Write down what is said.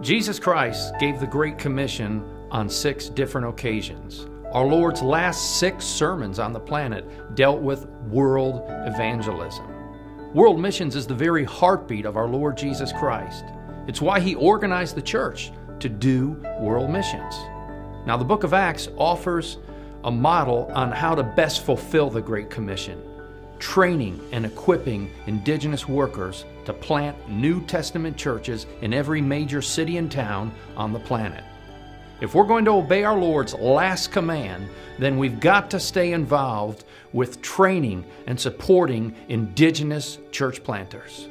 Jesus Christ gave the Great Commission on 6 different occasions. Our Lord's last 6 sermons on the planet dealt with world evangelism. World missions is the very heartbeat of our Lord Jesus Christ. It's why He organized the church to do world missions. Now, the book of Acts offers a model on how to best fulfill the Great Commission, training and equipping indigenous workers to plant New Testament churches in every major city and town on the planet. If we're going to obey our Lord's last command, then we've got to stay involved with training and supporting indigenous church planters.